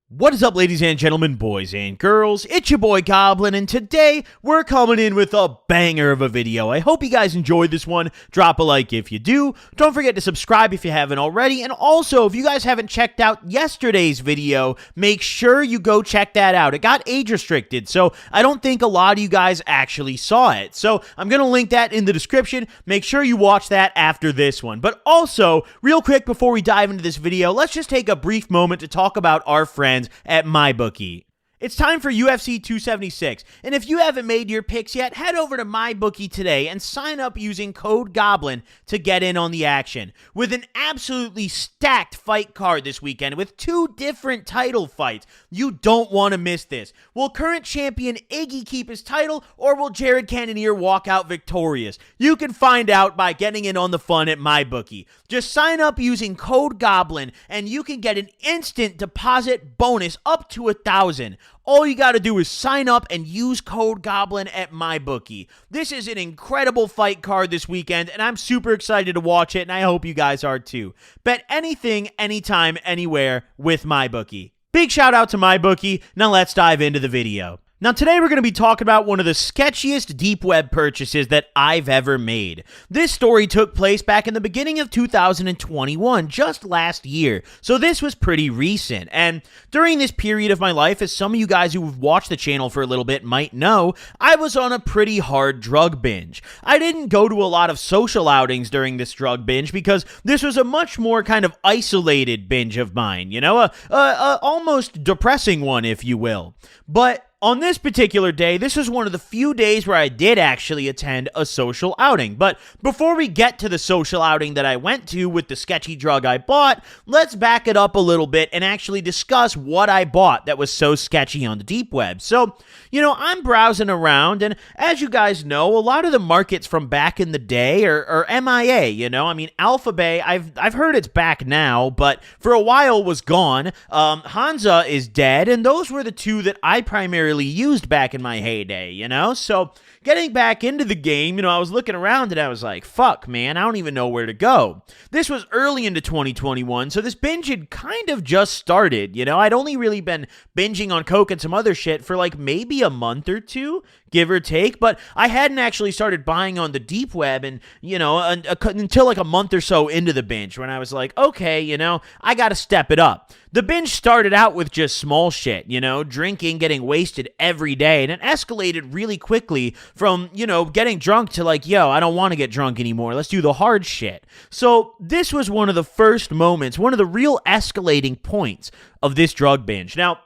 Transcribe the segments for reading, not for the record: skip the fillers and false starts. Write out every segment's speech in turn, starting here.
What is up, ladies and gentlemen, boys and girls? It's your boy Goblin, and today we're coming in with a banger of a video. I hope you guys enjoyed this one. Drop a like if you do. Don't forget to subscribe if you haven't already. And also, if you guys haven't checked out yesterday's video, make sure you go check that out. It got age restricted, so I don't think a lot of you guys actually saw it. So I'm going to link that in the description. Make sure you watch that after this one. But also, real quick before we dive into this video, let's just take a brief moment to talk about our friends at MyBookie. It's time for UFC 276, and if you haven't made your picks yet, head over to MyBookie today and sign up using code GOBLIN to get in on the action. With an absolutely stacked fight card this weekend with 2 different title fights, you don't want to miss this. Will current champion Iggy keep his title, or will Jared Cannonier walk out victorious? You can find out by getting in on the fun at MyBookie. Just sign up using code GOBLIN, and you can get an instant deposit bonus up to $1,000. All you got to do is sign up and use code GOBLIN at MyBookie. This is an incredible fight card this weekend, and I'm super excited to watch it, and I hope you guys are too. Bet anything, anytime, anywhere with MyBookie. Big shout out to MyBookie. Now let's dive into the video. Now today we're going to be talking about one of the sketchiest deep web purchases that I've ever made. This story took place back in the beginning of 2021, just last year, so this was pretty recent. And during this period of my life, as some of you guys who have watched the channel for a little bit might know, I was on a pretty hard drug binge. I didn't go to a lot of social outings during this drug binge because this was a much more kind of isolated binge of mine, you know, a almost depressing one, if you will. But on this particular day, this was one of the few days where I did actually attend a social outing. But before we get to the social outing that I went to with the sketchy drug I bought, let's back it up a little bit and actually discuss what I bought that was so sketchy on the deep web. So, you know, I'm browsing around, and as you guys know, a lot of the markets from back in the day are MIA, you know? I mean, Alphabet, I've heard it's back now, but for a while was gone. Hansa is dead, and those were the two that I primarily used back in my heyday, you know? So getting back into the game, you know, I was looking around and I was like, fuck, man, I don't even know where to go. This was early into 2021, so this binge had kind of just started, you know? I'd only really been binging on coke and some other shit for like maybe a month or two, give or take, but I hadn't actually started buying on the deep web and, you know, until like a month or so into the binge when I was like, okay, you know, I gotta step it up. The binge started out with just small shit, you know, drinking, getting wasted every day, and it escalated really quickly from, you know, getting drunk to like, yo, I don't want to get drunk anymore. Let's do the hard shit. So this was one of the first moments, one of the real escalating points of this drug binge. Now,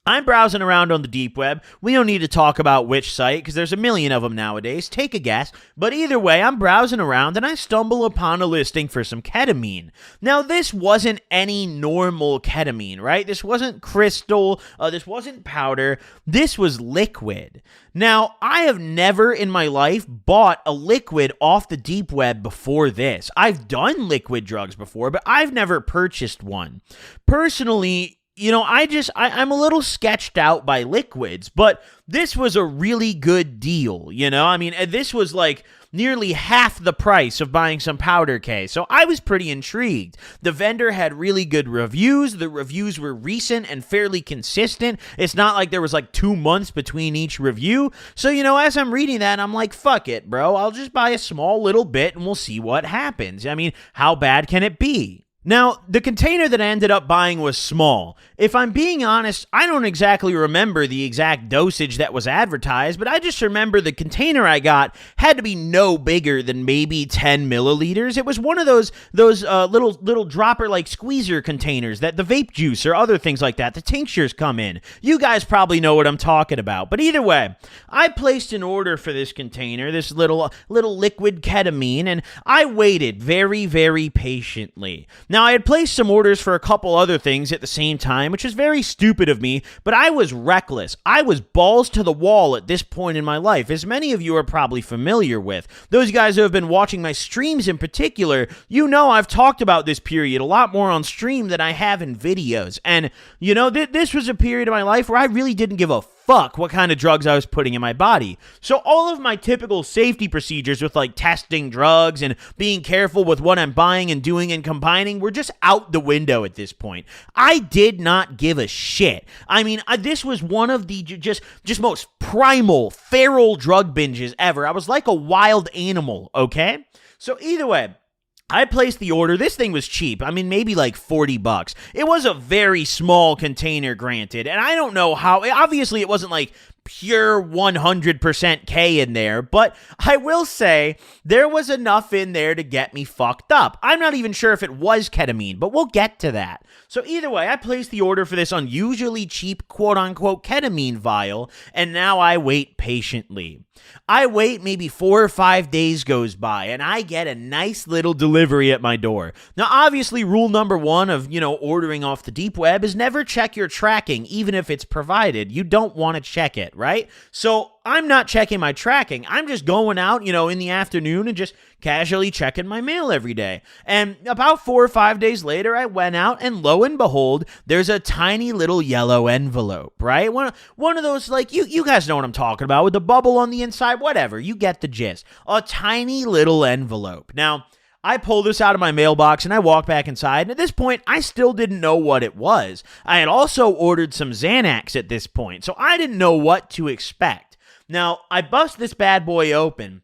I'm browsing around on the deep web. We don't need to talk about which site because there's a million of them nowadays. Take a guess. But either way, I'm browsing around and I stumble upon a listing for some ketamine. Now, this wasn't any normal ketamine, right? This wasn't crystal. This wasn't powder. This was liquid. Now, I have never in my life bought a liquid off the deep web before this. I've done liquid drugs before, but I've never purchased one. Personally, you know, I'm a little sketched out by liquids, but this was a really good deal, you know? I mean, this was like nearly half the price of buying some powder K, so I was pretty intrigued. The vendor had really good reviews. The reviews were recent and fairly consistent. It's not like there was like 2 months between each review. So, you know, as I'm reading that, I'm like, fuck it, bro. I'll just buy a small little bit and we'll see what happens. I mean, how bad can it be? Now, the container that I ended up buying was small. If I'm being honest, I don't exactly remember the exact dosage that was advertised, but I just remember the container I got had to be no bigger than maybe 10 milliliters. It was one of those little dropper-like squeezer containers that the vape juice or other things like that, the tinctures come in. You guys probably know what I'm talking about. But either way, I placed an order for this container, this little liquid ketamine, and I waited very, very patiently. Now, I had placed some orders for a couple other things at the same time, which is very stupid of me, but I was reckless. I was balls to the wall at this point in my life, as many of you are probably familiar with. Those guys who have been watching my streams in particular, you know I've talked about this period a lot more on stream than I have in videos. And, you know, this was a period of my life where I really didn't give a fuck what kind of drugs I was putting in my body. So all of my typical safety procedures with like testing drugs and being careful with what I'm buying and doing and combining were just out the window at this point. I did not give a shit. I mean, this was one of the just most primal, feral drug binges ever. I was like a wild animal, okay? So either way, I placed the order. This thing was cheap. I mean, maybe like $40. It was a very small container, granted. And I don't know how, obviously it wasn't like pure 100% K in there, but I will say there was enough in there to get me fucked up. I'm not even sure if it was ketamine, but we'll get to that. So either way, I placed the order for this unusually cheap quote-unquote ketamine vial, and now I wait patiently. I wait, maybe 4 or 5 days goes by, and I get a nice little delivery at my door. Now, obviously, rule number 1 of, ordering off the deep web is never check your tracking, even if it's provided. You don't want to check it, right? So I'm not checking my tracking. I'm just going out, in the afternoon and just casually checking my mail every day. And about 4 or 5 days later, I went out and lo and behold, there's a tiny little yellow envelope, right? One of those, like, you guys know what I'm talking about, with the bubble on the inside, whatever. You get the gist. A tiny little envelope. Now, I pull this out of my mailbox and I walk back inside, and at this point, I still didn't know what it was. I had also ordered some Xanax at this point, so I didn't know what to expect. Now, I bust this bad boy open,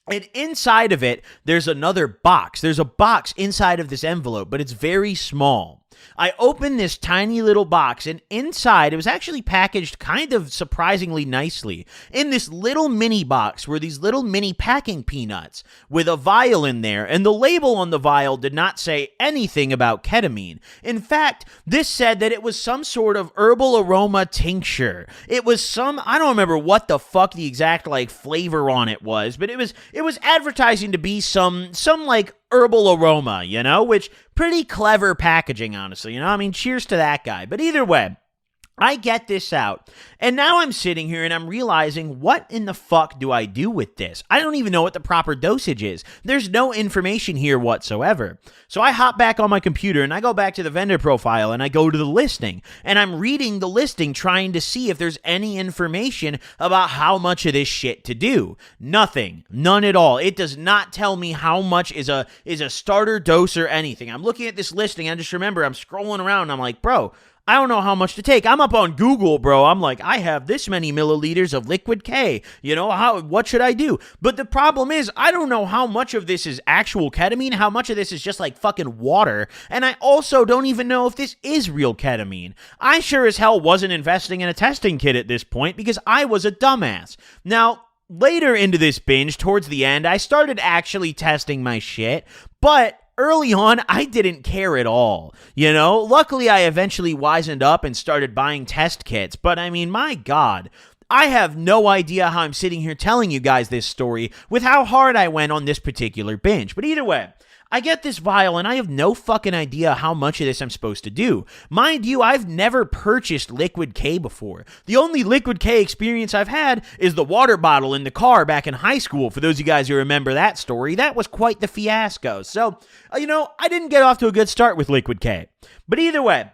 and inside of it, there's another box. There's a box inside of this envelope, but it's very small. I opened this tiny little box, and inside, it was actually packaged kind of surprisingly nicely. In this little mini box were these little mini packing peanuts with a vial in there, and the label on the vial did not say anything about ketamine. In fact, this said that it was some sort of herbal aroma tincture. It was I don't remember what the fuck the exact flavor on it was, but it was advertising to be some like herbal aroma, which pretty clever packaging, honestly. I mean, cheers to that guy. But either way, I get this out, and now I'm sitting here and I'm realizing, what in the fuck do I do with this? I don't even know what the proper dosage is. There's no information here whatsoever. So I hop back on my computer and I go back to the vendor profile and I go to the listing, and I'm reading the listing trying to see if there's any information about how much of this shit to do. Nothing. None at all. It does not tell me how much is a starter dose or anything. I'm looking at this listing, I just remember I'm scrolling around and I'm like, bro, I don't know how much to take. I'm up on Google, bro. I'm like, I have this many milliliters of liquid K. What should I do? But the problem is, I don't know how much of this is actual ketamine, how much of this is just like fucking water, and I also don't even know if this is real ketamine. I sure as hell wasn't investing in a testing kit at this point because I was a dumbass. Now, later into this binge, towards the end, I started actually testing my shit, but early on, I didn't care at all. Luckily, I eventually wisened up and started buying test kits. But I mean, my God, I have no idea how I'm sitting here telling you guys this story with how hard I went on this particular binge. But either way, I get this vial and I have no fucking idea how much of this I'm supposed to do. Mind you, I've never purchased liquid K before. The only liquid K experience I've had is the water bottle in the car back in high school. For those of you guys who remember that story, that was quite the fiasco. So, I didn't get off to a good start with liquid K. But either way,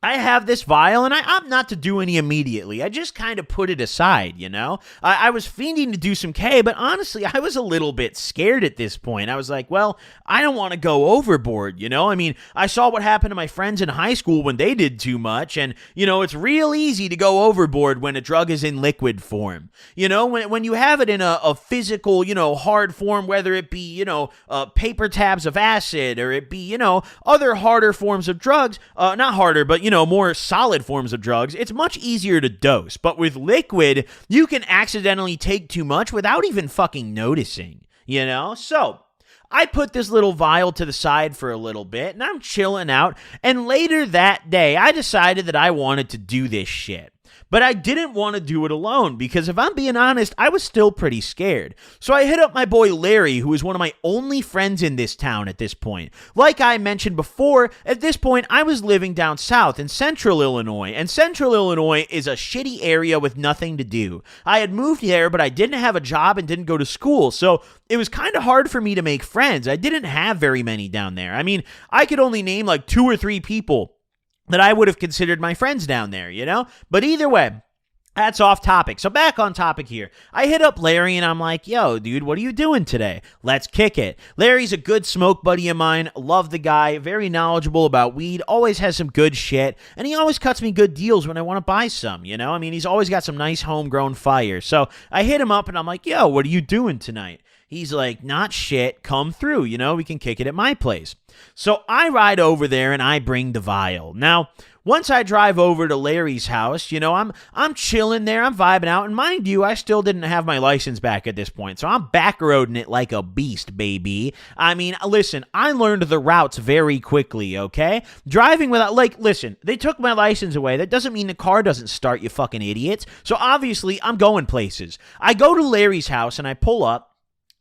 I have this vial, and I opt not to do any immediately. I just kind of put it aside, I was fiending to do some K, but honestly, I was a little bit scared at this point. I was like, well, I don't want to go overboard, I mean, I saw what happened to my friends in high school when they did too much, and, it's real easy to go overboard when a drug is in liquid form. When you have it in a physical, hard form, whether it be, paper tabs of acid, or it be, other harder forms of drugs, not harder, but, more solid forms of drugs, it's much easier to dose. But with liquid, you can accidentally take too much without even fucking noticing, So I put this little vial to the side for a little bit, and I'm chilling out. And later that day, I decided that I wanted to do this shit. But I didn't want to do it alone because, if I'm being honest, I was still pretty scared. So I hit up my boy Larry, who is one of my only friends in this town at this point. Like I mentioned before, at this point, I was living down south in central Illinois, and central Illinois is a shitty area with nothing to do. I had moved there, but I didn't have a job and didn't go to school, so it was kind of hard for me to make friends. I didn't have very many down there. I mean, I could only name like 2 or 3 people that I would have considered my friends down there, But either way, That's off topic. So back on topic here. I hit up Larry and I'm like, yo, dude, what are you doing today? Let's kick it. Larry's a good smoke buddy of mine. Love the guy. Very knowledgeable about weed. Always has some good shit. And he always cuts me good deals when I want to buy some, you know? I mean, he's always got some nice homegrown fire. So I hit him up and I'm like, yo, what are you doing tonight? He's like, not shit, come through, you know, we can kick it at my place. So I ride over there and I bring the vial. Now, once I drive over to Larry's house, you know, I'm chilling there, I'm vibing out, and mind you, I still didn't have my license back at this point, so I'm backroading it like a beast, baby. I mean, listen, I learned the routes very quickly, okay? Driving without, listen, they took my license away. That doesn't mean the car doesn't start, you fucking idiots. So obviously, I'm going places. I go to Larry's house, and I pull up,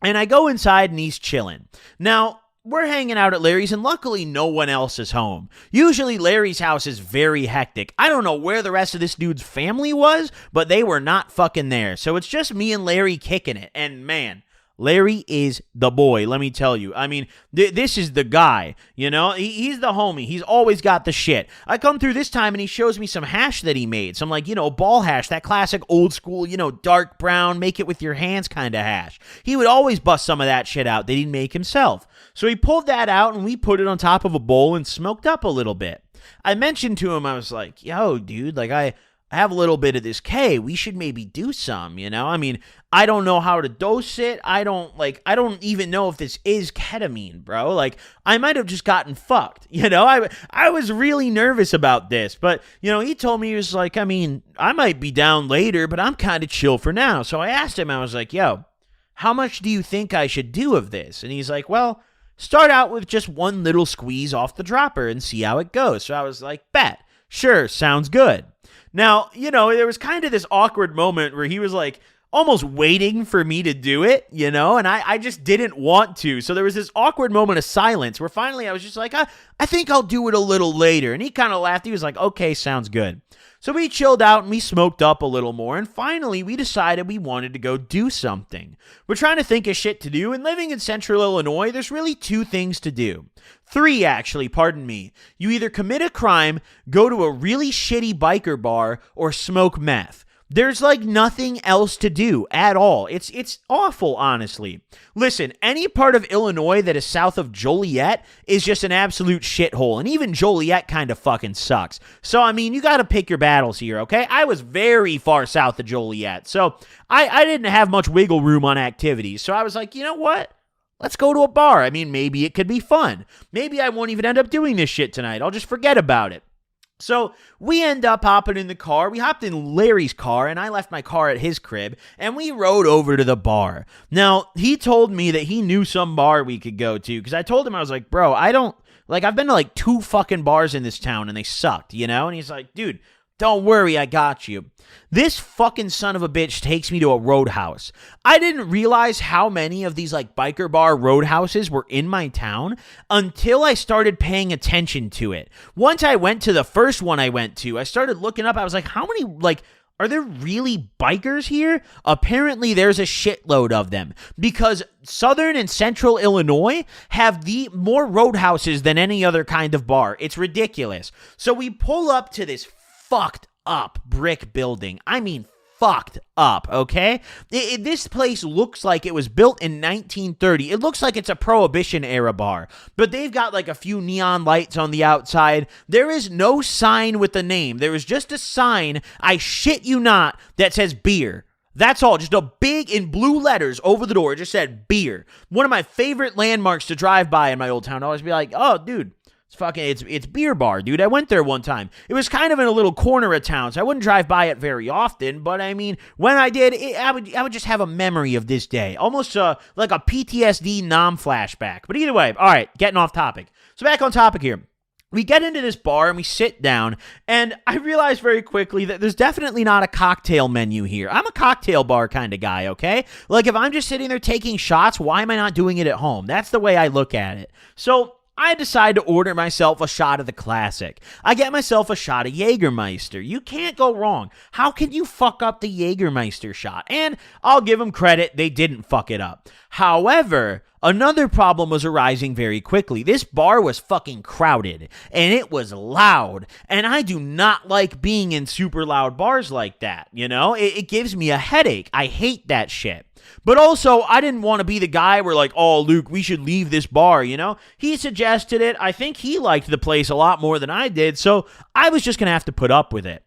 and I go inside, and he's chilling. Now, we're hanging out at Larry's, and luckily no one else is home. Usually Larry's house is very hectic. I don't know where the rest of this dude's family was, but they were not fucking there. So it's just me and Larry kicking it. And man, Larry is the boy, let me tell you. I mean, this is the guy, you know? He's the homie. He's always got the shit. I come through this time, and he shows me some hash that he made. Some, like, you know, ball hash, that classic old school, you know, dark brown, make it with your hands kind of hash. He would always bust some of that shit out that he'd make himself. So he pulled that out, and we put it on top of a bowl and smoked up a little bit. I mentioned to him, I was like, yo, dude, like, I have a little bit of this K. We should maybe do some, you know? I mean, I don't know how to dose it. I don't even know if this is ketamine, bro. Like, I might have just gotten fucked, you know? I was really nervous about this, but, you know, he told me, he was like, I mean, I might be down later, but I'm kind of chill for now. So I asked him, I was like, yo, how much do you think I should do of this? And he's like, well, start out with just one little squeeze off the dropper and see how it goes. So I was like, bet. Sure, sounds good. Now, you know, there was kind of this awkward moment where he was like almost waiting for me to do it, you know, and I just didn't want to. So there was this awkward moment of silence where finally I was just like, I think I'll do it a little later. And he kind of laughed. He was like, okay, sounds good. So we chilled out and we smoked up a little more, and finally we decided we wanted to go do something. We're trying to think of shit to do, and living in central Illinois, there's really two things to do. Three, actually, pardon me. You either commit a crime, go to a really shitty biker bar, or smoke meth. There's like nothing else to do at all. It's awful, honestly. Listen, any part of Illinois that is south of Joliet is just an absolute shithole, and even Joliet kind of fucking sucks. So, I mean, you got to pick your battles here, okay? I was very far south of Joliet, so I didn't have much wiggle room on activities. So I was like, you know what? Let's go to a bar. I mean, maybe it could be fun. Maybe I won't even end up doing this shit tonight. I'll just forget about it. So we end up hopping in the car. We hopped in Larry's car, and I left my car at his crib, and we rode over to the bar. Now, he told me that he knew some bar we could go to, because I told him, I was like, bro, I've been to like 2 fucking bars in this town, and they sucked, you know? And he's like, dude, don't worry, I got you. This fucking son of a bitch takes me to a roadhouse. I didn't realize how many of these like biker bar roadhouses were in my town until I started paying attention to it. Once I went to the first one I went to, I started looking up. I was like, how many, like, are there really bikers here? Apparently there's a shitload of them, because southern and central Illinois have the more roadhouses than any other kind of bar. It's ridiculous. So we pull up to this fucked up brick building. I mean, fucked up, okay? This place looks like it was built in 1930. It looks like it's a Prohibition era bar, but they've got like a few neon lights on the outside. There is no sign with the name. There is just a sign, I shit you not, that says beer. That's all. Just a big, in blue letters over the door, it just said beer. One of my favorite landmarks to drive by in my old town. I always be like, oh, dude, it's beer bar, dude. I went there one time. It was kind of in a little corner of town, so I wouldn't drive by it very often, but I mean, when I did, I would just have a memory of this day. Almost like a PTSD flashback. But either way, all right, getting off topic. So back on topic here. We get into this bar and we sit down, and I realized very quickly that there's definitely not a cocktail menu here. I'm a cocktail bar kind of guy, okay? Like, if I'm just sitting there taking shots, why am I not doing it at home? That's the way I look at it. So I decide to order myself a shot of the classic. I get myself a shot of Jägermeister. You can't go wrong. How can you fuck up the Jägermeister shot? And I'll give them credit, they didn't fuck it up. However, another problem was arising very quickly. This bar was fucking crowded, and it was loud, and I do not like being in super loud bars like that, you know? It gives me a headache. I hate that shit. But also, I didn't want to be the guy where like, oh, Luke, we should leave this bar, you know? He suggested it. I think he liked the place a lot more than I did, so I was just going to have to put up with it.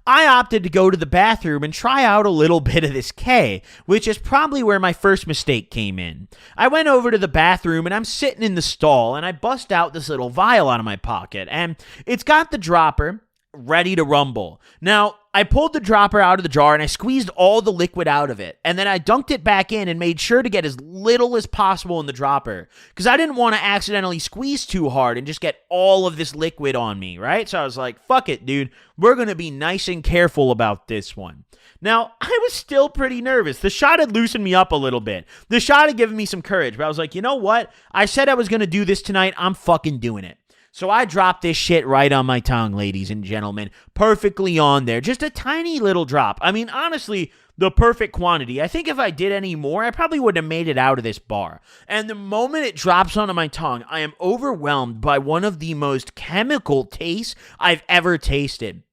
I opted to go to the bathroom and try out a little bit of this K, which is probably where my first mistake came in. I went over to the bathroom and I'm sitting in the stall and I bust out this little vial out of my pocket and it's got the dropper ready to rumble. Now, I pulled the dropper out of the jar and I squeezed all the liquid out of it. And then I dunked it back in and made sure to get as little as possible in the dropper because I didn't want to accidentally squeeze too hard and just get all of this liquid on me, right? So I was like, fuck it, dude. We're going to be nice and careful about this one. Now, I was still pretty nervous. The shot had loosened me up a little bit. The shot had given me some courage, but I was like, you know what? I said I was going to do this tonight. I'm fucking doing it. So I dropped this shit right on my tongue, ladies and gentlemen, perfectly on there. Just a tiny little drop. I mean, honestly, the perfect quantity. I think if I did any more, I probably wouldn't have made it out of this bar. And the moment it drops onto my tongue, I am overwhelmed by one of the most chemical tastes I've ever tasted.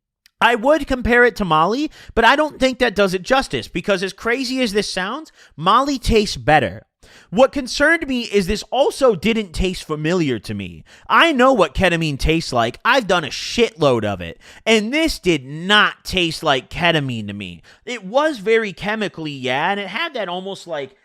I would compare it to Molly, but I don't think that does it justice because as crazy as this sounds, Molly tastes better. What concerned me is this also didn't taste familiar to me. I know what ketamine tastes like. I've done a shitload of it. And this did not taste like ketamine to me. It was very chemically, yeah, and it had that almost like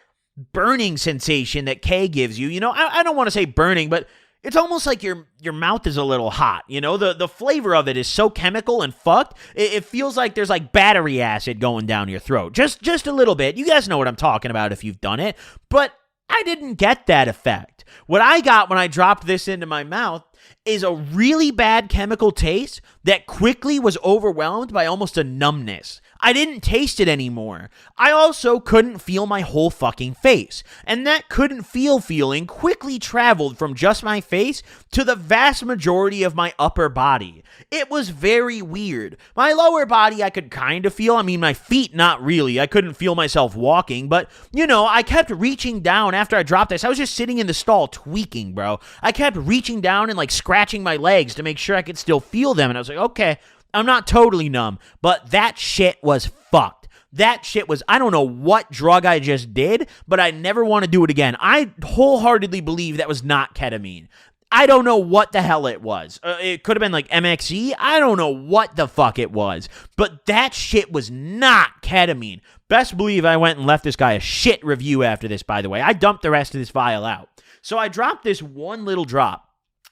burning sensation that K gives you. You know, I don't want to say burning, but it's almost like your mouth is a little hot. You know, the flavor of it is so chemical and fucked. It feels like there's like battery acid going down your throat. Just a little bit. You guys know what I'm talking about if you've done it. But I didn't get that effect. What I got when I dropped this into my mouth is a really bad chemical taste that quickly was overwhelmed by almost a numbness. I didn't taste it anymore. I also couldn't feel my whole fucking face. And that couldn't feel feeling quickly traveled from just my face to the vast majority of my upper body. It was very weird. My lower body I could kind of feel. I mean, my feet, not really. I couldn't feel myself walking. But, you know, I kept reaching down after I dropped this. I was just sitting in the stall tweaking, bro. I kept reaching down and like scratching my legs to make sure I could still feel them. And I was like, okay, I'm not totally numb, but that shit was fucked. That shit was, I don't know what drug I just did, but I never want to do it again. I wholeheartedly believe that was not ketamine. I don't know what the hell it was. It could have been like MXE. I don't know what the fuck it was, but that shit was not ketamine. Best believe I went and left this guy a shit review after this, by the way. I dumped the rest of this vial out. So I dropped this one little drop.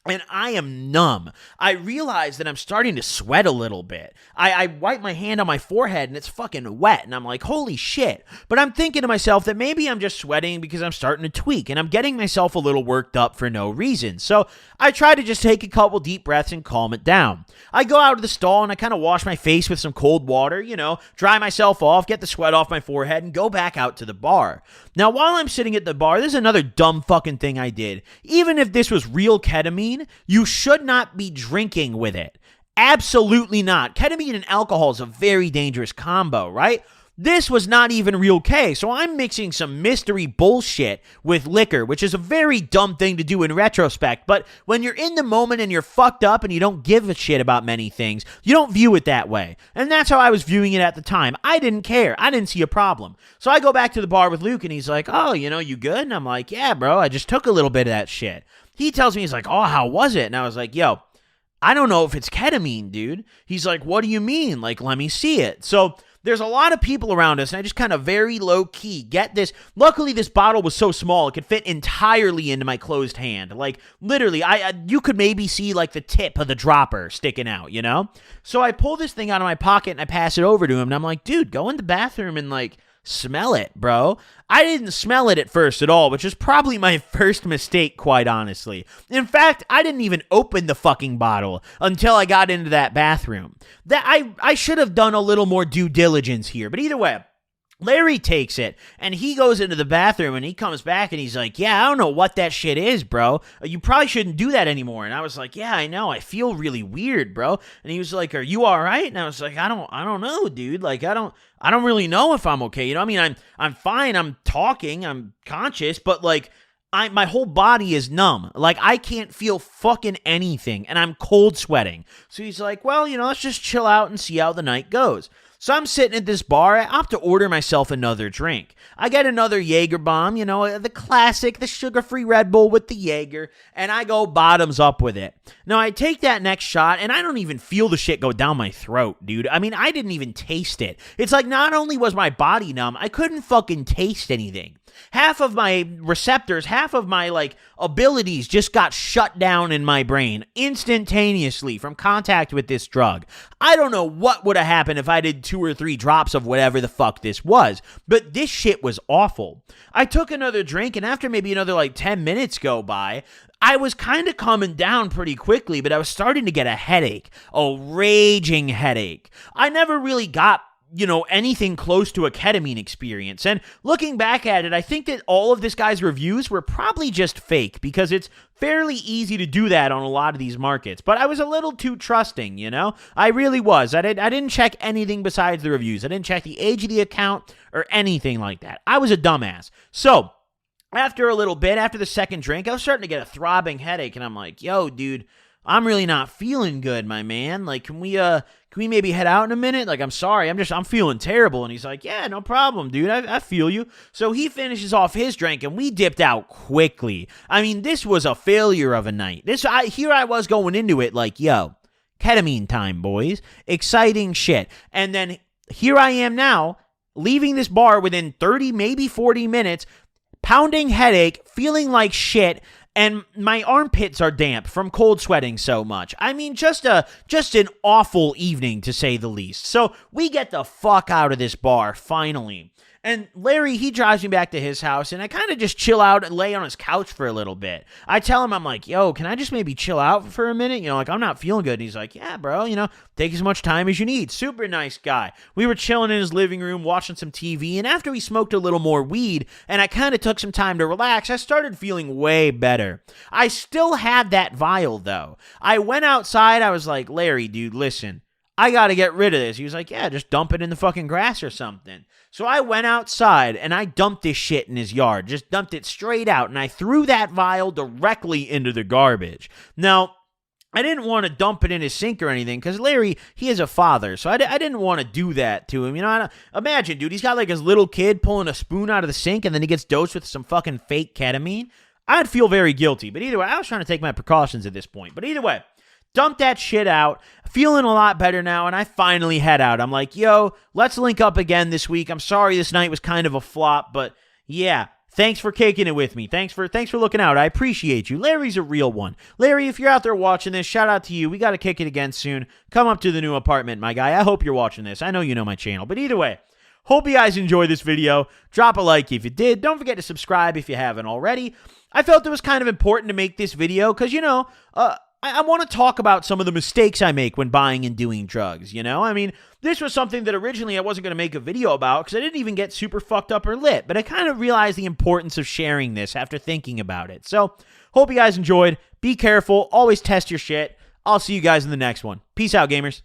And I am numb. I realize that I'm starting to sweat a little bit. I wipe my hand on my forehead and it's fucking wet. And I'm like, holy shit. But I'm thinking to myself that maybe I'm just sweating because I'm starting to tweak. And I'm getting myself a little worked up for no reason. So I try to just take a couple deep breaths and calm it down. I go out of the stall and I kind of wash my face with some cold water, you know, dry myself off, get the sweat off my forehead, and go back out to the bar. Now, while I'm sitting at the bar, there's another dumb fucking thing I did. Even if this was real ketamine, you should not be drinking with it. Absolutely not. Ketamine and alcohol is a very dangerous combo, right? This was not even real K, so I'm mixing some mystery bullshit with liquor, which is a very dumb thing to do in retrospect, but when you're in the moment and you're fucked up and you don't give a shit about many things, you don't view it that way. And that's how I was viewing it at the time. I didn't care. I didn't see a problem. So I go back to the bar with Luke and he's like, oh, you know, you good? And I'm like, yeah, bro, I just took a little bit of that shit. He tells me, he's like, oh, how was it? And I was like, yo, I don't know if it's ketamine, dude. He's like, what do you mean? Like, let me see it. So there's a lot of people around us, and I just kind of very low-key get this. Luckily, this bottle was so small, it could fit entirely into my closed hand. Like, literally, you could maybe see, like, the tip of the dropper sticking out, you know? So I pull this thing out of my pocket, and I pass it over to him, and I'm like, dude, go in the bathroom and, like, smell it, bro. I didn't smell it at first at all, which is probably my first mistake, quite honestly. In fact, I didn't even open the fucking bottle until I got into that bathroom. That I should have done a little more due diligence here, but either way, Larry takes it, and he goes into the bathroom, and he comes back, and he's like, yeah, I don't know what that shit is, bro. You probably shouldn't do that anymore. And I was like, yeah, I know. I feel really weird, bro. And he was like, are you all right? And I was like, I don't know, dude. Like, I don't really know if I'm okay. You know, I mean, I'm fine. I'm talking. I'm conscious, but like, my whole body is numb. Like, I can't feel fucking anything, and I'm cold sweating. So he's like, well, you know, let's just chill out and see how the night goes. So I'm sitting at this bar. I opt to order myself another drink. I get another Jaeger bomb, you know, the classic, the sugar-free Red Bull with the Jaeger, and I go bottoms up with it. Now, I take that next shot, and I don't even feel the shit go down my throat, dude. I mean, I didn't even taste it. It's like not only was my body numb, I couldn't fucking taste anything. Half of my receptors, half of my, like, abilities just got shut down in my brain instantaneously from contact with this drug. I don't know what would have happened if I did 2 or 3 drops of whatever the fuck this was, but this shit was awful. I took another drink, and after maybe another, like, 10 minutes go by, I was kind of coming down pretty quickly, but I was starting to get a headache, a raging headache. I never really got anything close to a ketamine experience. And looking back at it, I think that all of this guy's reviews were probably just fake because it's fairly easy to do that on a lot of these markets. But I was a little too trusting, you know? I really was. I didn't check anything besides the reviews. I didn't check the age of the account or anything like that. I was a dumbass. So, after a little bit, after the second drink, I was starting to get a throbbing headache, and I'm like, yo, dude, I'm really not feeling good, my man. Like, can we maybe head out in a minute? Like, I'm sorry, I'm feeling terrible. And he's like, yeah, no problem, dude. I feel you. So he finishes off his drink, and we dipped out quickly. I mean, this was a failure of a night. Here I was going into it like, yo, ketamine time, boys. Exciting shit. And then here I am now, leaving this bar within 30, maybe 40 minutes, pounding headache, feeling like shit, and my armpits are damp from cold sweating so much. I mean, just an awful evening, to say the least. So we get the fuck out of this bar, finally. And Larry, he drives me back to his house, and I kind of just chill out and lay on his couch for a little bit. I tell him, I'm like, yo, can I just maybe chill out for a minute? You know, like, I'm not feeling good. And he's like, yeah, bro, take as much time as you need. Super nice guy. We were chilling in his living room, watching some TV, and after we smoked a little more weed, and I kind of took some time to relax, I started feeling way better. I still had that vial, though. I went outside. I was like, Larry, dude, listen, I got to get rid of this. He was like, yeah, just dump it in the fucking grass or something. So I went outside and I dumped this shit in his yard, just dumped it straight out, and I threw that vial directly into the garbage. Now, I didn't want to dump it in his sink or anything because Larry, he is a father, so I didn't want to do that to him. Imagine, dude, he's got like his little kid pulling a spoon out of the sink and then he gets dosed with some fucking fake ketamine. I'd feel very guilty, but either way, I was trying to take my precautions at this point. But either way, dumped that shit out, feeling a lot better now, and I finally head out. I'm like, yo, let's link up again this week. I'm sorry this night was kind of a flop, but yeah, thanks for kicking it with me. Thanks for looking out. I appreciate you. Larry's a real one. Larry, if you're out there watching this, shout out to you. We got to kick it again soon. Come up to the new apartment, my guy. I hope you're watching this. I know you know my channel, but either way, hope you guys enjoyed this video. Drop a like if you did. Don't forget to subscribe if you haven't already. I felt it was kind of important to make this video because, I want to talk about some of the mistakes I make when buying and doing drugs, I mean, this was something that originally I wasn't going to make a video about because I didn't even get super fucked up or lit, but I kind of realized the importance of sharing this after thinking about it. So, hope you guys enjoyed. Be careful. Always test your shit. I'll see you guys in the next one. Peace out, gamers.